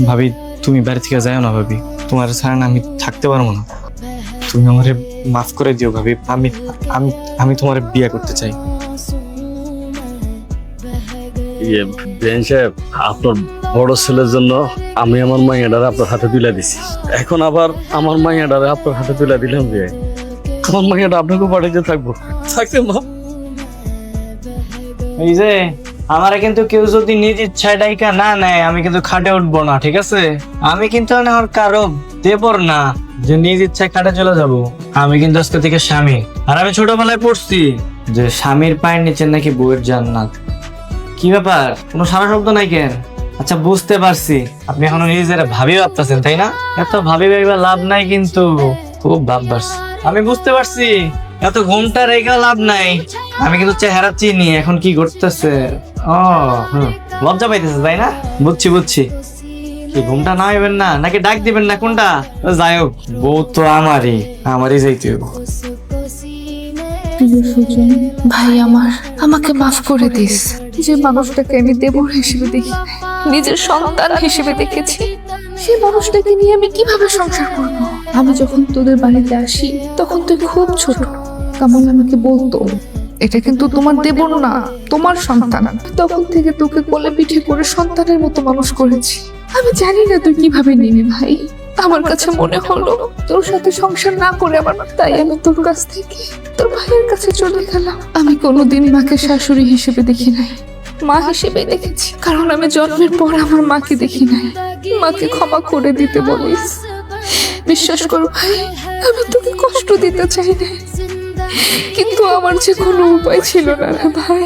ভাবি তুমি বাড়ি থেকে যাও না ভাবি, তোমার ছাড়া না আমি থাকতে পারবো না। তুমি আমারে মাফ করে দিও ভাবি, আমি আমি আমি তোমার বিয়ে করতে চাই। বেন সাহেব, আপনার বড় ছেলের জন্য আমি আমার মাইয়াডারে আপনার হাতে তুলে দিছি, এখন আবার আমার মাইয়াডারে আপনার হাতে তুলে দিলাম যে আমার মাইয়াটা আপনাকে বাড়িতে থাকবো, থাকতে মা। এই যে আমারে কিন্তু কেউ যদি নিজ ইচ্ছায় ডাইকা না নেয়, আমি কিন্তু খাটে উঠবো না, ঠিক আছে? আমি কিন্তু আমার কারো দেবর না যে নিজ ইচ্ছায় খাটে চলে যাব। আমি কিন্তু আজকে থেকে স্বামী। আর আমি ছোটবেলায় পড়ছি যে স্বামীর পায়ের নিচে নাকি বউয়ের জান্নাত। কি ব্যাপার, কোনো সারা শব্দ নাই কেন? আচ্ছা বুঝতে পারছি, আপনি এখনো নিজের ভাবি ভাবতেছেন তাই না? এত ভাবি ভাবিবা লাভ নাই, কিন্তু খুব ভাববাস। আমি বুঝতে পারছি, এত ঘুমটা রেখে লাভ নাই। আমি কিন্তু চেহারা চিনি এখন কি করতেছে। ও লজ্জা পাইতেছে তাই না? বুঝছি বুঝছি। কি ঘুমটা নামাইবেন না নাকি ডাক দিবেন না, কোনটা? যাই হোক, বউ তো আমারই যাইতে হইব। প্রিয় সুজন ভাই আমার, আমাকে মাফ করে দিস। যে মানুষটাকে আমি দেবর হিসেবে দেখি, নিজের সন্তান হিসেবে দেখেছি, সেই মানুষটাকে নিয়ে আমি কিভাবে সংসার করব? আমি যখন তোদের বাড়িতে আসি তখন তুই খুব ছোট। কামাল আমাকে বলতো, এটা কিন্তু তোমার দেবর না, তোমার সন্তান। তখন থেকে তোকে কোলে পিঠে করে সন্তানের মতো মানুষ করেছি। আমি জানি না তুই কিভাবে নিবি ভাই। আমার কাছে মনে হলো তোর সাথে সংসার না করে আমার, তাই আমি তোর কাছ থেকে তোর ভাইয়ের কাছে চলে গেলাম। আমি কোনোদিন মাকে শাশুড়ি হিসেবে দেখি নাই, মা হিসেবে দেখেছি, কারণ আমি জন্মের পর আমার মাকে দেখি নাই। মাকে ক্ষমা করে দিতে বলিস। বিশ্বাস কর ভাই, আমি তোকে কষ্ট দিতে চাই না, কিন্তু আমার যে কোনো উপায় ছিল না রে ভাই।